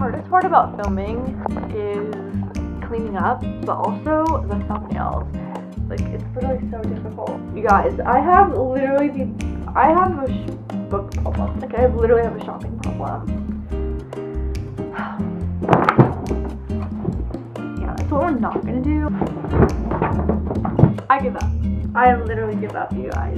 hardest part about filming is cleaning up, but also the thumbnails. Like, it's literally so difficult. You guys, I have a book problem. Like, I literally have a shopping problem. Yeah, that's what we're not gonna do. I give up. I literally give up, you guys.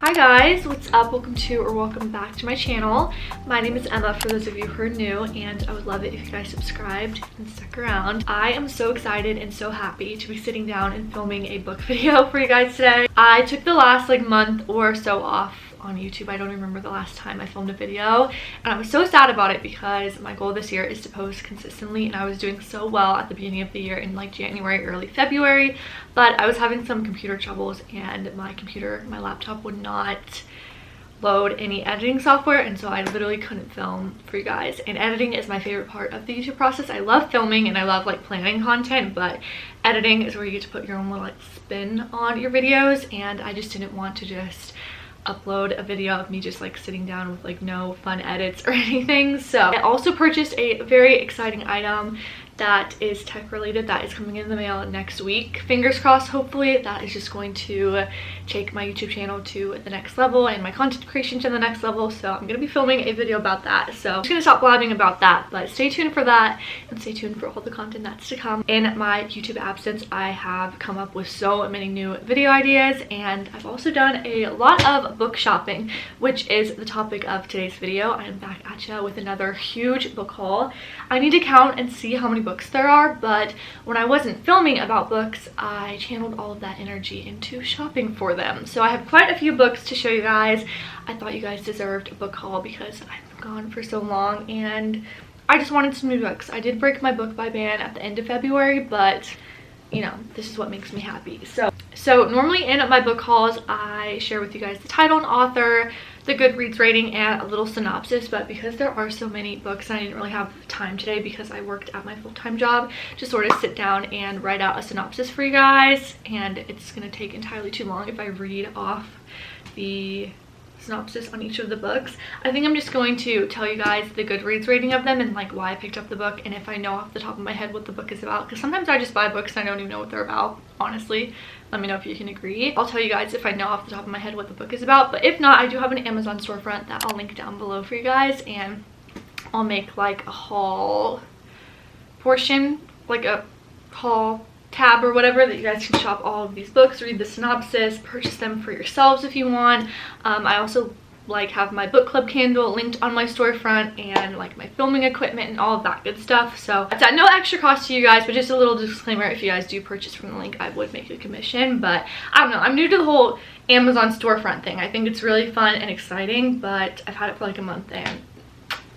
Hi guys, what's up? Welcome back to my channel. My name is Emma for those of you who are new, and I would love it if you guys subscribed and stuck around. I am so excited and so happy to be sitting down and filming a book video for you guys today. I took the last month or so off on YouTube. I don't remember the last time I filmed a video, and I was so sad about it because my goal this year is to post consistently, and I was doing so well at the beginning of the year in January, early February, but I was having some computer troubles and my laptop would not load any editing software, and so I literally couldn't film for you guys. And editing is my favorite part of the YouTube process. I love filming and I love planning content, but editing is where you get to put your own little spin on your videos, and I just didn't want to just upload a video of me just sitting down with no fun edits or anything. So I also purchased a very exciting item that is tech related that is coming in the mail next week. Fingers crossed. Hopefully that is just going to take my YouTube channel to the next level and my content creation to the next level. So I'm gonna be filming a video about that, so I'm just gonna stop blabbing about that, but stay tuned for that and stay tuned for all the content that's to come. In my YouTube absence, I have come up with so many new video ideas, and I've also done a lot of book shopping, which is the topic of today's video. I am back at ya with another huge book haul. I need to count and see how many books there are, but when I wasn't filming about books, I channeled all of that energy into shopping for them. So I have quite a few books to show you guys. I thought you guys deserved a book haul because I've been gone for so long and I just wanted some new books. I did break my book buy ban at the end of February, but you know, this is what makes me happy. So normally in my book hauls, I share with you guys the title and author, the Goodreads rating, and a little synopsis, but because there are so many books, I didn't really have time today because I worked at my full-time job to sort of sit down and write out a synopsis for you guys, and it's gonna take entirely too long if I read off the synopsis on each of the books. I think I'm just going to tell you guys the Goodreads rating of them and why I picked up the book, and if I know off the top of my head what the book is about, because sometimes I just buy books and I don't even know what they're about. Honestly, let me know if you can agree. I'll tell you guys if I know off the top of my head what the book is about, but if not, I do have an Amazon storefront that I'll link down below for you guys, and I'll make a haul portion, a haul tab or whatever, that you guys can shop all of these books, read the synopsis, purchase them for yourselves if you want. I also have my book club candle linked on my storefront, and my filming equipment and all of that good stuff. So it's at no extra cost to you guys, but just a little disclaimer, if you guys do purchase from the link, I would make a commission. But I don't know, I'm new to the whole Amazon storefront thing. I think it's really fun and exciting, but I've had it for a month and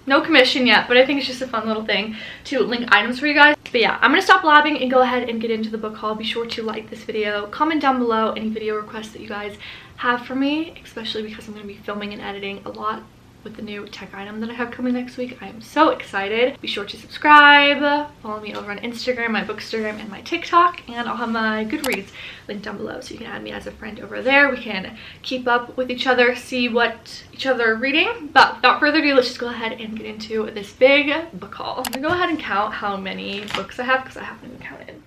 no commission yet, but I think it's just a fun little thing to link items for you guys. But yeah, I'm gonna stop blabbing and go ahead and get into the book haul. Be sure to like this video, comment down below any video requests that you guys have for me, especially because I'm gonna be filming and editing a lot with the new tech item that I have coming next week. I am so excited. Be sure to subscribe, follow me over on Instagram, my bookstagram, and my TikTok, and I'll have my Goodreads linked down below, so you can add me as a friend over there. We can keep up with each other, see what each other are reading. But without further ado, let's just go ahead and get into this big book haul. I'm gonna go ahead and count how many books I have because I haven't even counted.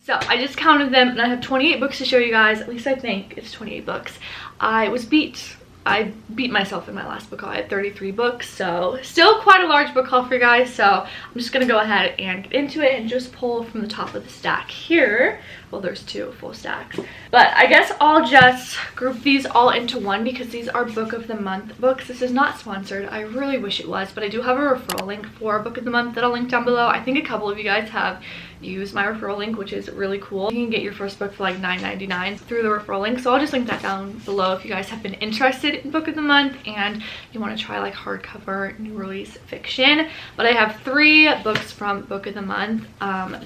So I just counted them and I have 28 books to show you guys. At least I think it's 28 books. I beat myself in my last book haul. I had 33 books, so still quite a large book haul for you guys. So I'm just gonna go ahead and get into it and just pull from the top of the stack here. Well, there's two full stacks, but I guess I'll just group these all into one because these are book of the month books. This is not sponsored. I really wish it was, but I do have a referral link for book of the month that I'll link down below. I think a couple of you guys have used my referral link, which is really cool. You can get your first book for $9.99 through the referral link, so I'll just link that down below if you guys have been interested in book of the month and you want to try like hardcover new release fiction. But I have 3 books from book of the month.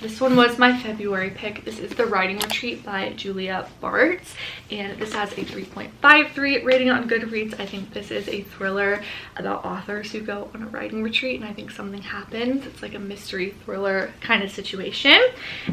This one was my February pick. This is The Writing Retreat by Julia Bartz, and this has a 3.53 rating on Goodreads. I think this is a thriller about authors who go on a writing retreat and I think something happens. It's like a mystery thriller kind of situation.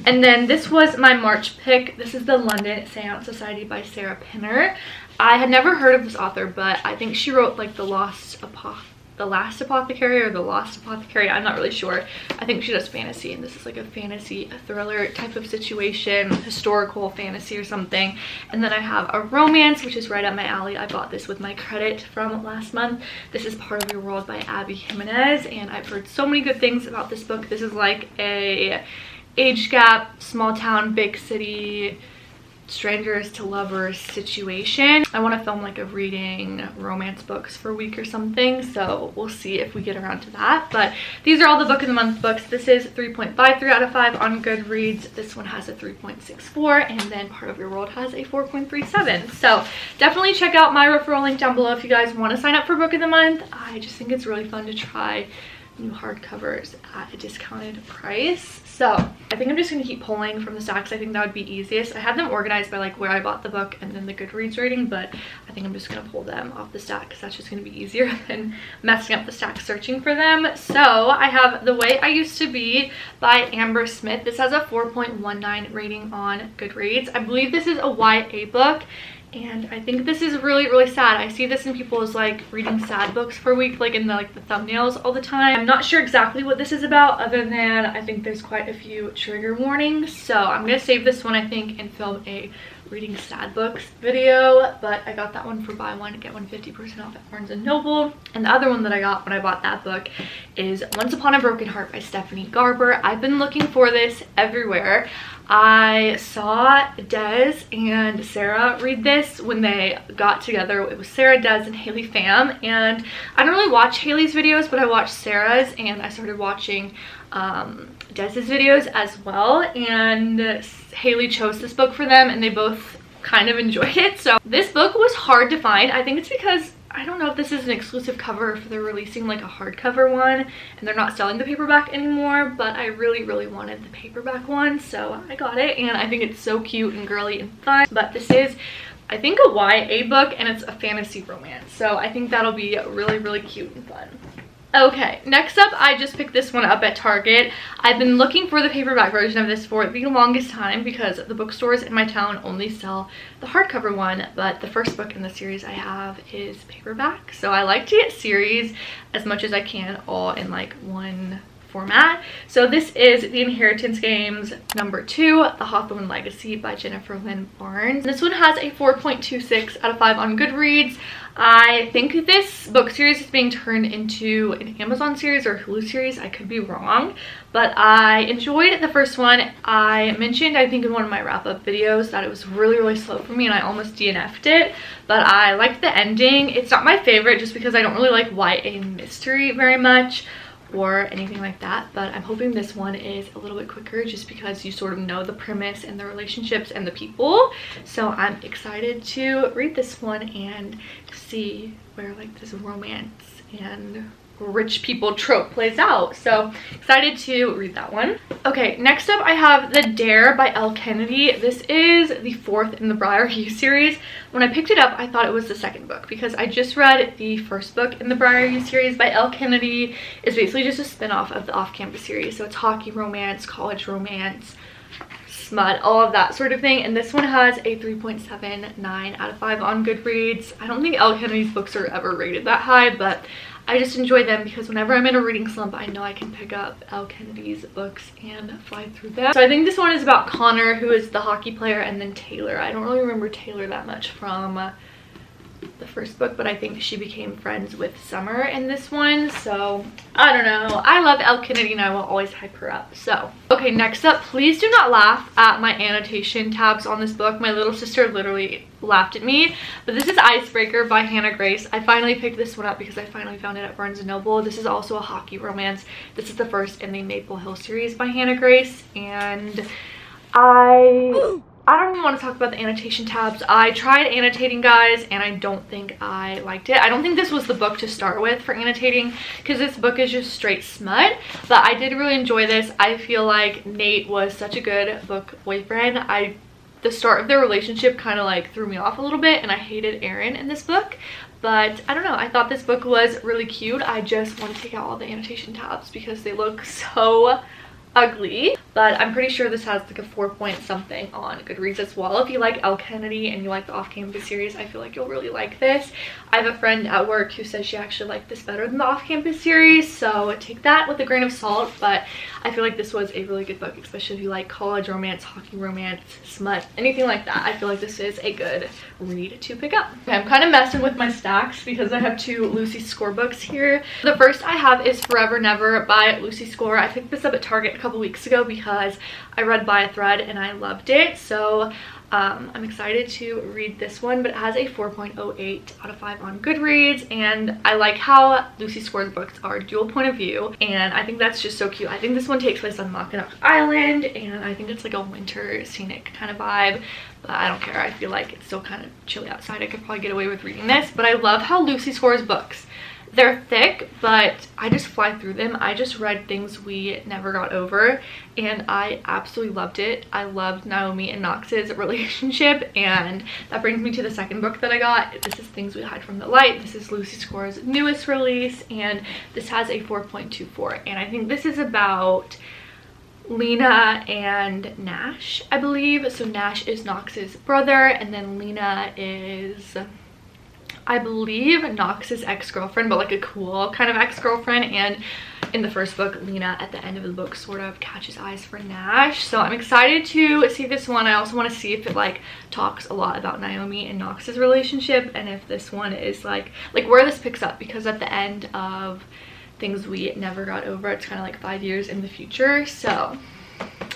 And then this was my March pick. This is The London Seance Society by Sarah Pinner. I had never heard of this author, but I think she wrote like The Last Apothecary or The Lost Apothecary. I'm not really sure. I think she does fantasy, and this is like a fantasy thriller type of situation, historical fantasy or something. And then I have a romance, which is right up my alley. I bought this with my credit from last month. This is Part of Your World by Abby Jimenez, and I've heard so many good things about this book. This is like a age gap, small town, big city, strangers to lovers situation. I want to film like a reading romance books for a week or something, so we'll see if we get around to that. But these are all the book of the month books. This is 3.53 out of 5 on Goodreads. This one has a 3.64, and then Part of Your World has a 4.37. So definitely check out my referral link down below if you guys want to sign up for book of the month. I just think it's really fun to try new hardcovers at a discounted price. So I think I'm just going to keep pulling from the stacks. I think that would be easiest. I had them organized by like where I bought the book and then the Goodreads rating, but I think I'm just going to pull them off the stack because that's just going to be easier than messing up the stack searching for them. So I have The Way I Used to Be by Amber Smith. This has a 4.19 rating on Goodreads. I believe this is a YA book, and I think this is really sad. I see this in people's like reading sad books for a week, like in the thumbnails all the time. I'm not sure exactly what this is about, other than I think there's quite a few trigger warnings. So I'm gonna save this one, I think, and film a reading sad books video. But I got that one for buy one get one 50% off at Barnes & Noble. And the other one that I got when I bought that book is Once Upon a Broken Heart by Stephanie Garber. I've been looking for this everywhere. I saw Des and Sarah read this when they got together. It was Sarah, Des, and Haley Pham, and I don't really watch Haley's videos, but I watched Sarah's, and I started watching Des's videos as well, and Haley chose this book for them, and they both kind of enjoyed it. So this book was hard to find. I think it's because I don't know if this is an exclusive cover, if they're releasing like a hardcover one and they're not selling the paperback anymore, but I really wanted the paperback one, so I got it, and I think it's so cute and girly and fun. But this is, I think, a YA book, and it's a fantasy romance, so I think that'll be really cute and fun. Okay, next up, I just picked this one up at Target. I've been looking for the paperback version of this for the longest time because the bookstores in my town only sell the hardcover one, but the first book in the series I have is paperback. So I like to get series as much as I can, all in like one format. So this is The Inheritance Games #2, The Hawthorne Legacy by Jennifer Lynn Barnes. This one has a 4.26 out of 5 on Goodreads. I think this book series is being turned into an Amazon series or Hulu series. I could be wrong, but I enjoyed the first one. I mentioned, I think in one of my wrap-up videos, that it was really slow for me and I almost DNF'd it, but I liked the ending. It's not my favorite just because I don't really like YA mystery very much or anything like that, but I'm hoping this one is a little bit quicker just because you sort of know the premise and the relationships and the people. So I'm excited to read this one and see where like this romance and rich people trope plays out. So excited to read that one. Okay, next up I have The Dare by Elle Kennedy. This is the 4th in the Briar Hue series. When I picked it up, I thought it was the second book because I just read the first book in the Briar Hue series by Elle Kennedy. It's basically just a spin-off of the Off-Campus series. So it's hockey romance, college romance, smut, all of that sort of thing. And this one has a 3.79 out of 5 on Goodreads. I don't think Elle Kennedy's books are ever rated that high, but I just enjoy them because whenever I'm in a reading slump, I know I can pick up Elle Kennedy's books and fly through them. So I think this one is about Connor, who is the hockey player, and then Taylor. I don't really remember Taylor that much from the first book, but I think she became friends with Summer in this one. So I don't know. I love Elle Kennedy and I will always hype her up. So okay, next up, please do not laugh at my annotation tabs on this book. My little sister literally laughed at me, but this is Icebreaker by Hannah Grace. I finally picked this one up because I finally found it at Barnes & Noble. This is also a hockey romance. This is the first in the Maple Hill series by Hannah Grace, and I I don't even want to talk about the annotation tabs. I tried annotating, guys, and I don't think I liked it. I don't think this was the book to start with for annotating, because this book is just straight smut, but I did really enjoy this. I feel like Nate was such a good book boyfriend. The start of their relationship kind of like threw me off a little bit, and I hated Aaron in this book. But I don't know, I thought this book was really cute. I just want to take out all the annotation tabs because they look so ugly. But I'm pretty sure this has like a 4 point something on Goodreads as well. If you like Elle Kennedy and you like the off-campus series, I feel like you'll really like this. I have a friend at work who says she actually liked this better than the off-campus series, so take that with a grain of salt. But I feel like this was a really good book, especially if you like college romance, hockey romance, smut, anything like that. I feel like this is a good read to pick up. Okay, I'm kind of messing with my stacks because I have 2 Lucy Score books here. The first I have is Forever Never by Lucy Score. I picked this up at Target a couple weeks ago because I read By a Thread and I loved it. So I'm excited to read this one, but it has a 4.08 out of 5 on Goodreads, and I like how Lucy Score's books are dual point of view, and I think that's just so cute. I think this one takes place on Mackinac Island, and I think it's like a winter scenic kind of vibe, but I don't care. I feel like it's still kind of chilly outside. I could probably get away with reading this, but I love how Lucy Score's books, they're thick, but I just fly through them. I just read Things We Never Got Over, and I absolutely loved it. I loved Naomi and Knox's relationship, and that brings me to the second book that I got. This is Things We Hide from the Light. This is Lucy Score's newest release, and this has a 4.24, and I think this is about Lena and Nash, I believe. So Nash is Knox's brother, and then Lena is, I believe, Knox's ex-girlfriend, but like a cool kind of ex-girlfriend. And in the first book, Lena at the end of the book sort of catches eyes for Nash. So I'm excited to see this one. I also want to see if it like talks a lot about Naomi and Knox's relationship, and if this one is like where this picks up, because at the end of Things We Never Got Over, it's kind of like 5 years in the future. So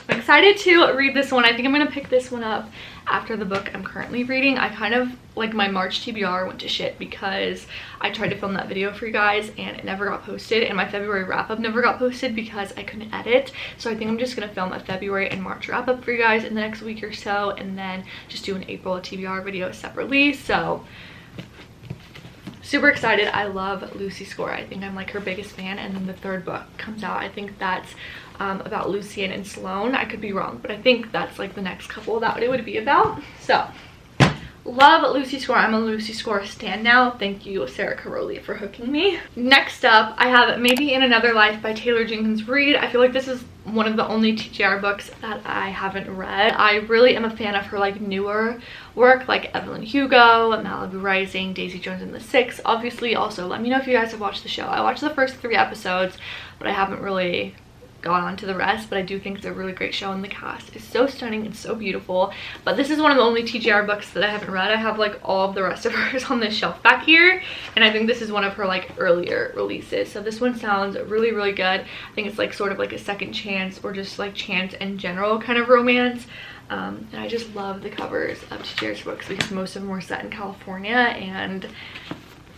I'm excited to read this one. I think I'm gonna pick this one up after the book I'm currently reading. I kind of like, my March TBR went to shit because I tried to film that video for you guys and it never got posted, and my February wrap-up never got posted because I couldn't edit. So I think I'm just gonna film a February and March wrap-up for you guys in the next week or so, and then just do an April TBR video separately. So super excited. I love Lucy Score. I think I'm like her biggest fan. And then the third book comes out. I think that's about Lucian and Sloane. I could be wrong, but I think that's like the next couple that it would be about. So love Lucy Score. I'm a Lucy Score stan now. Thank you, Sarah Caroli, for hooking me. Next up, I have Maybe in Another Life by Taylor Jenkins Reid. I feel like this is one of the only TJR books that I haven't read. I really am a fan of her like newer work, like Evelyn Hugo, Malibu Rising, Daisy Jones and the Six. Obviously, also let me know if you guys have watched the show. I watched the first 3 episodes, but I haven't really gone on to the rest. But I do think it's a really great show, and the cast is so stunning and so beautiful. But this is one of the only TJR books that I haven't read. I have like all of the rest of hers on this shelf back here, and I think this is one of her like earlier releases. So this one sounds really, really good. I think it's like sort of like a second chance, or just like chance in general kind of romance. And I just love the covers of TJR's books because most of them were set in California, and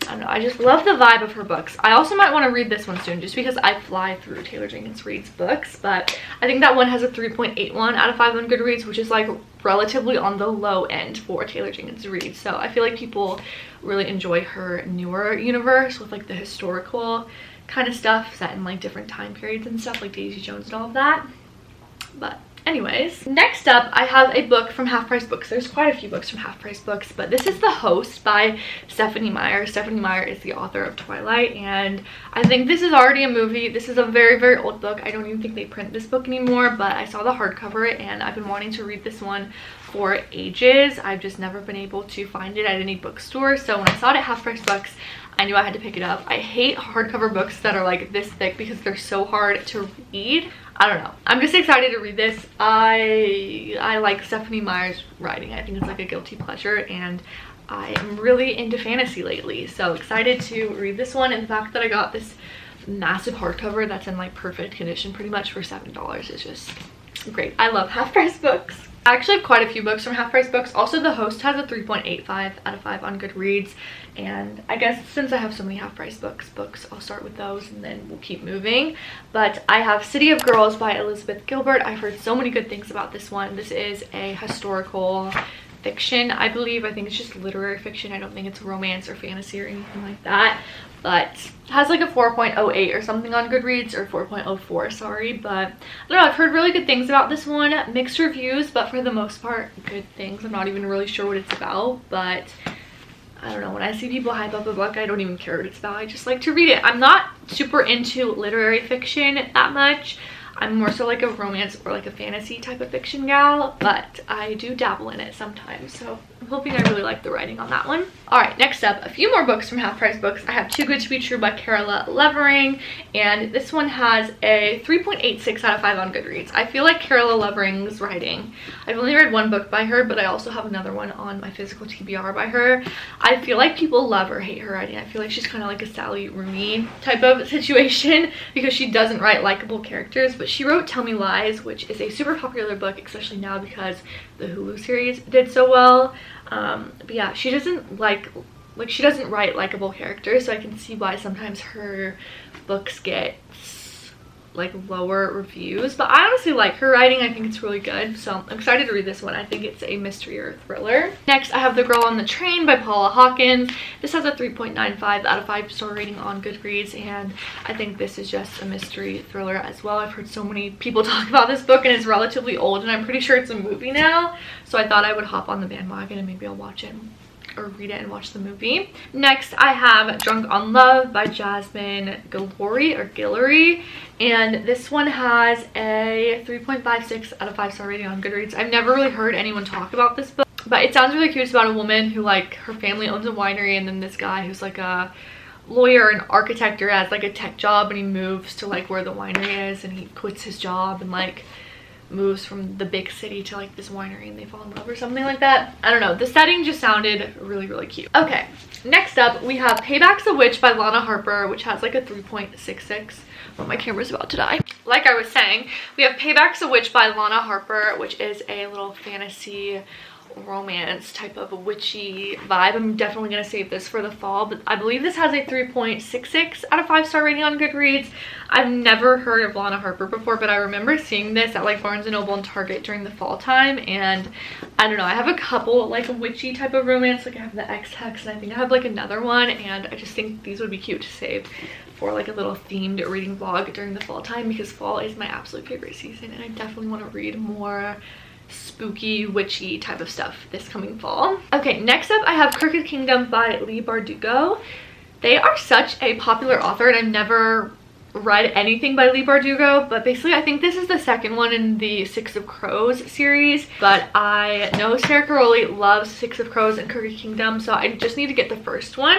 I don't know, I just love the vibe of her books. I also might want to read this one soon just because I fly through Taylor Jenkins Reid's books, but I think that one has a 3.81 out of 5 on Goodreads, which is like relatively on the low end for Taylor Jenkins Reid. So I feel like people really enjoy her newer universe with like the historical kind of stuff set in like different time periods and stuff, like Daisy Jones and all of that. But anyways, next up I have a book from Half Price Books. There's quite a few books from Half Price Books, but this is The Host by Stephenie Meyer. Stephenie Meyer is the author of Twilight, and I think this is already a movie. This is a very, very old book. I don't even think they print this book anymore, but I saw the hardcover and I've been wanting to read this one for ages. I've just never been able to find it at any bookstore, so when I saw it at Half Price Books, I knew I had to pick it up. I hate hardcover books that are like this thick because they're so hard to read. I don't know. I'm just excited to read this. I like Stephenie Meyer's writing. I think it's like a guilty pleasure, and I am really into fantasy lately. So excited to read this one, and the fact that I got this massive hardcover that's in like perfect condition pretty much for $7 is just great. I love Half Price Books. I actually have quite a few books from Half Price Books. Also, The Host has a 3.85 out of 5 on Goodreads, and I guess since I have so many Half Price books, I'll start with those and then we'll keep moving. But I have City of Girls by Elizabeth Gilbert. I've heard so many good things about this one. This is a historical fiction, I believe. I think it's just literary fiction. I don't think it's romance or fantasy or anything like that, but it has like a 4.08 or something on Goodreads, or 4.04, sorry. But I don't know, I've heard really good things about this one. Mixed reviews, but for the most part good things. I'm not even really sure what it's about, but I don't know, when I see people hype up a book, I don't even care what it's about. I just like to read it. I'm not super into literary fiction that much. I'm more so like a romance or like a fantasy type of fiction gal, but I do dabble in it sometimes, so I'm hoping I really like the writing on that one. All right, next up, a few more books from Half Price Books. I have Too Good to Be True by Carola Levering, and this one has a 3.86 out of 5 on Goodreads. I feel like Carola Levering's writing, I've only read one book by her, but I also have another one on my physical TBR by her. I feel like people love or hate her writing. I feel like she's kind of like a Sally Rooney type of situation because she doesn't write likable characters, but she wrote Tell Me Lies, which is a super popular book, especially now because the Hulu series did so well. But yeah, she doesn't she doesn't write likable characters, so I can see why sometimes her books get like lower reviews, but I honestly like her writing. I think it's really good, so I'm excited to read this one. I think it's a mystery or thriller. Next, I have The Girl on the Train by Paula Hawkins. This has a 3.95 out of 5 star rating on Goodreads, and I think this is just a mystery thriller as well. I've heard so many people talk about this book, and it's relatively old, and I'm pretty sure it's a movie now, so I thought I would hop on the bandwagon and maybe I'll watch it or read it and watch the movie. Next, I have Drunk on Love by Jasmine Guillory, and this one has a 3.56 out of 5 star rating on Goodreads. I've never really heard anyone talk about this book, but it sounds really cute. It's about a woman who, like, her family owns a winery, and then this guy who's like a lawyer and architect or has like a tech job, and he moves to like where the winery is, and he quits his job and like moves from the big city to like this winery, and they fall in love or something like that. I don't know, the setting just sounded really cute. Okay, next up we have Paybacks, a Witch by Lana Harper, which has like a 3.66. Oh, my camera's about to die. Like I was saying, we have Paybacks, a Witch by Lana Harper, which is a little fantasy romance type of a witchy vibe. I'm definitely gonna save this for the fall, but I believe this has a 3.66 out of 5 star rating on Goodreads. I've never heard of Lana Harper before, but I remember seeing this at like Barnes & Noble and Target during the fall time, and I don't know, I have a couple like witchy type of romance. Like I have the X-Hex, and I think I have like another one, and I just think these would be cute to save for like a little themed reading vlog during the fall time, because fall is my absolute favorite season, and I definitely want to read more spooky witchy type of stuff this coming fall. Okay, next up I have Crooked Kingdom by Leigh Bardugo. They are such a popular author, and I've never read anything by Leigh Bardugo, but basically I think this is the second one in the Six of Crows series, but I know Sarah Caroli loves Six of Crows and Crooked Kingdom, so I just need to get the first one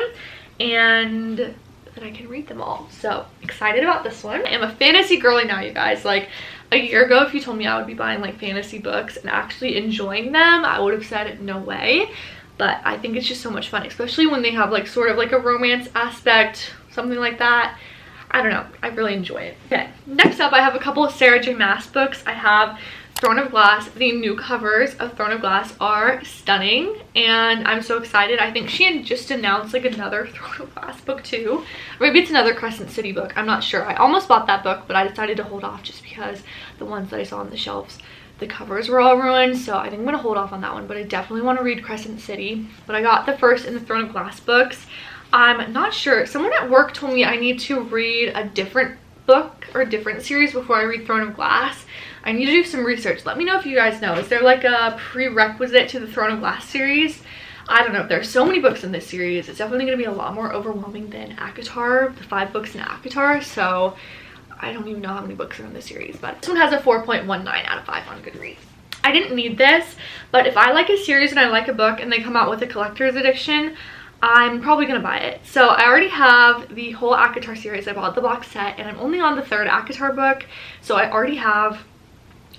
and then I can read them all. So excited about this one. I am a fantasy girly now, you guys. Like a year ago, if you told me I would be buying like fantasy books and actually enjoying them, I would have said no way. But I think it's just so much fun, especially when they have like sort of like a romance aspect, something like that. I don't know, I really enjoy it. Okay, next up I have a couple of Sarah J Maas books. I have Throne of Glass. The new covers of Throne of Glass are stunning, and I'm so excited. I think she had just announced like another Throne of Glass book too. Maybe it's another Crescent City book, I'm not sure. I almost bought that book, but I decided to hold off just because the ones that I saw on the shelves, the covers were all ruined, so I think I'm gonna hold off on that one. But I definitely want to read Crescent City. But I got the first in the Throne of Glass books. I'm not sure, someone at work told me I need to read a different book or a different series before I read Throne of Glass. I need to do some research. Let me know if you guys know. Is there like a prerequisite to the Throne of Glass series? I don't know. There's so many books in this series. It's definitely going to be a lot more overwhelming than ACOTAR, the 5 books in ACOTAR. So I don't even know how many books are in this series, but this one has a 4.19 out of 5 on Goodreads. I didn't need this, but if I like a series and I like a book and they come out with a collector's edition, I'm probably gonna buy it. So I already have the whole ACOTAR series. I bought the box set, and I'm only on the 3rd ACOTAR book, so I already have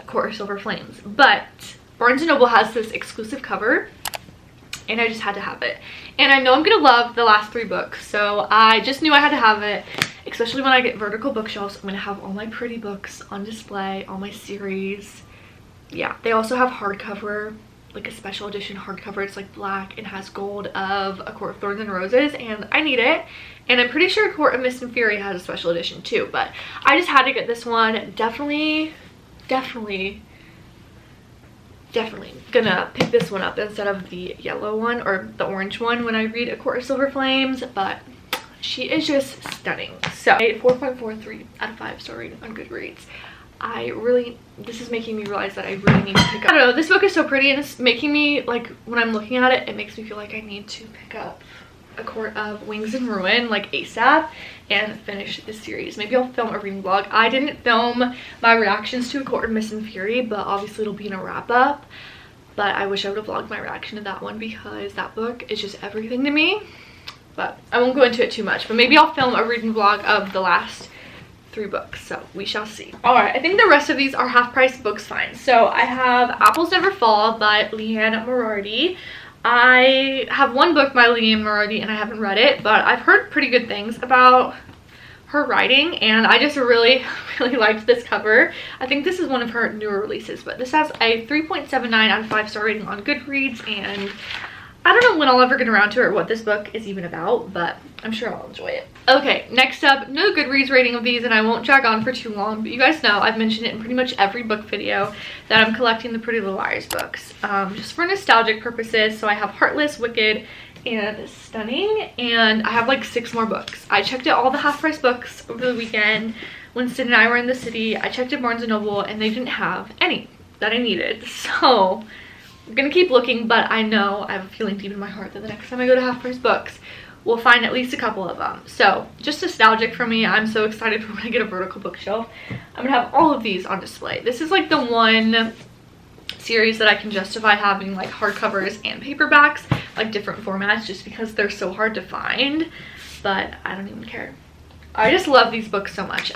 Court of Silver Flames. But Barnes & Noble has this exclusive cover, and I just had to have it. And I know I'm gonna love the last 3 books, so I just knew I had to have it, especially when I get vertical bookshelves. I'm gonna have all my pretty books on display, all my series. yeah, they also have hardcover, like a special edition hardcover. It's like black and has gold of A Court of Thorns and Roses, and I need it. And I'm pretty sure Court of Mist and Fury has a special edition too, but I just had to get this one. Definitely gonna pick this one up instead of the yellow one or the orange one when I read A Court of Silver Flames, but she is just stunning. So a 4.43 out of 5 star rating on Goodreads. This is making me realize that I really need to pick up. I don't know, this book is so pretty, and it's making me, like, when I'm looking at it, it makes me feel like I need to pick up A Court of Wings and Ruin like ASAP and finish this series. Maybe I'll film a reading vlog. I didn't film my reactions to A Court of Mist and Fury, but obviously it'll be in a wrap up. But I wish I would have vlogged my reaction to that one because that book is just everything to me. But I won't go into it too much, but maybe I'll film a reading vlog of the last 3 books, so we shall see. All right, I think the rest of these are half-price books fine. So I have Apples Never Fall by Leanne Moriarty. I have one book by Leanne Moriarty and I haven't read it, but I've heard pretty good things about her writing, and I just really liked this cover. I think this is one of her newer releases, but this has a 3.79 out of 5 star rating on Goodreads, and I don't know when I'll ever get around to it or what this book is even about, but I'm sure I'll enjoy it. Okay, next up, no Goodreads rating of these, and I won't drag on for too long, but you guys know I've mentioned it in pretty much every book video that I'm collecting the Pretty Little Liars books, just for nostalgic purposes. So I have Heartless, Wicked, and Stunning, and I have like 6 more books. I checked out all the half-price books over the weekend. Winston and I were in the city. I checked at Barnes & Noble, and they didn't have any that I needed, so I'm gonna keep looking, but I know, I have a feeling deep in my heart that the next time I go to half-price books, we'll find at least a couple of them. So just nostalgic for me. I'm so excited for when I get a vertical bookshelf. I'm gonna have all of these on display. This is like the one series that I can justify having like hardcovers and paperbacks, like different formats, just because they're so hard to find, but I don't even care. I just love these books so much.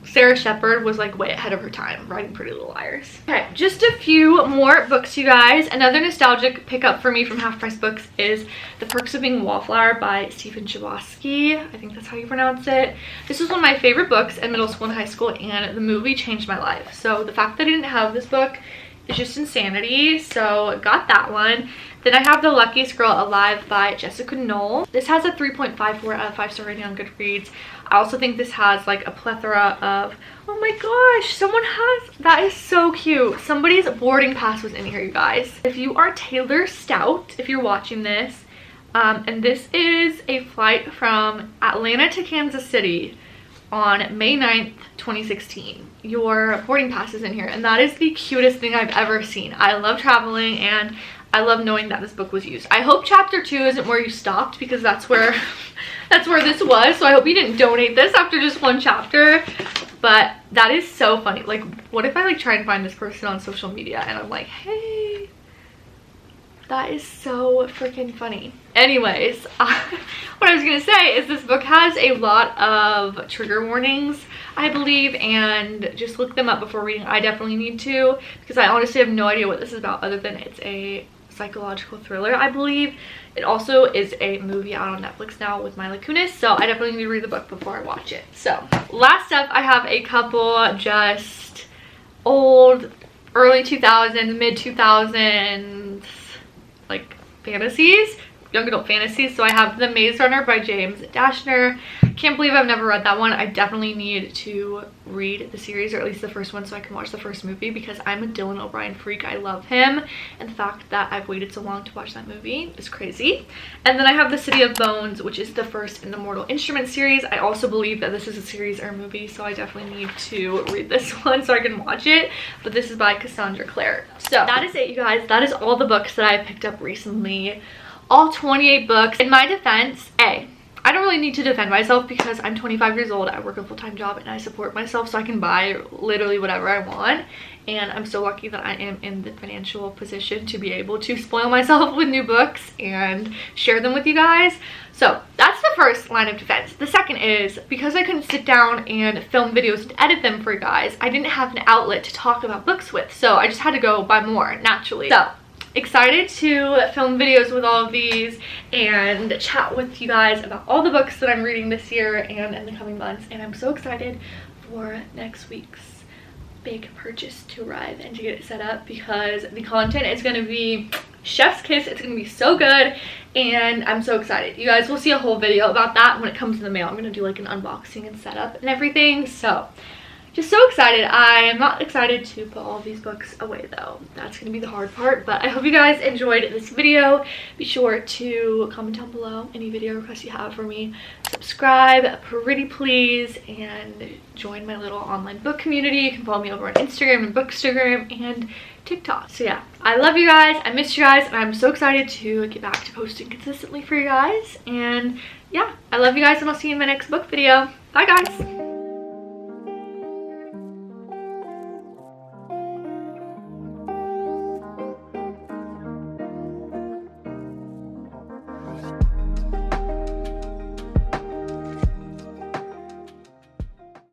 Sarah Shepard was like way ahead of her time writing Pretty Little Liars. Okay, just a few more books, you guys. Another nostalgic pickup for me from Half Price Books is The Perks of Being a Wallflower by Stephen Chbosky. I think that's how you pronounce it. This was one of my favorite books in middle school and high school, and the movie changed my life. So the fact that I didn't have this book is just insanity. So got that one. Then I have The Luckiest Girl Alive by Jessica Knoll. This has a 3.54 out of 5 star rating on Goodreads. I also think this has like a plethora of, oh my gosh, someone has, that is so cute. Somebody's boarding pass was in here, you guys. If you are Taylor Stout, if you're watching this, and this is a flight from Atlanta to Kansas City on May 9th, 2016. Your boarding pass is in here, and that is the cutest thing I've ever seen. I love traveling, and I love knowing that this book was used. I hope chapter 2 isn't where you stopped, because that's where this was. So I hope you didn't donate this after just one chapter. But that is so funny. Like, what if I like try and find this person on social media and I'm like, hey, that is so freaking funny. Anyways, what I was gonna say is this book has a lot of trigger warnings, I believe, and just look them up before reading. I definitely need to, because I honestly have no idea what this is about other than it's a psychological thriller, I believe. It also is a movie out on Netflix now with Mila Kunis, so I definitely need to read the book before I watch it. So last up, I have a couple just old, early 2000s, mid 2000s like fantasies, young adult fantasies. So I have The Maze Runner by James Dashner. Can't believe I've never read that one. I definitely need to read the series, or at least the first one, so I can watch the first movie, because I'm a Dylan O'Brien freak. I love him, and the fact that I've waited so long to watch that movie is crazy. And then I have The City of Bones, which is the first in the Mortal Instruments series. I also believe that this is a series or a movie, so I definitely need to read this one so I can watch it. But this is by Cassandra Clare. So that is it, you guys. That is all the books that I picked up recently. All 28 books. In my defense, I don't really need to defend myself because I'm 25 years old, I work a full-time job, and I support myself, so I can buy literally whatever I want. And I'm so lucky that I am in the financial position to be able to spoil myself with new books and share them with you guys. So that's the first line of defense. The second is, because I couldn't sit down and film videos and edit them for you guys, I didn't have an outlet to talk about books with, so I just had to go buy more naturally. So excited to film videos with all of these and chat with you guys about all the books that I'm reading this year and in the coming months, and I'm so excited for next week's big purchase to arrive and to get it set up, because the content is going to be chef's kiss. It's going to be so good and I'm so excited. You guys will see a whole video about that when it comes in the mail. I'm going to do like an unboxing and setup and everything, so just so excited. I am not excited to put all of these books away though. That's going to be the hard part, but I hope you guys enjoyed this video. Be sure to comment down below any video requests you have for me. Subscribe, pretty please, and join my little online book community. You can follow me over on Instagram and Bookstagram and TikTok. So yeah, I love you guys. I miss you guys, and I'm so excited to get back to posting consistently for you guys. And yeah, I love you guys, and I'll see you in my next book video. Bye guys.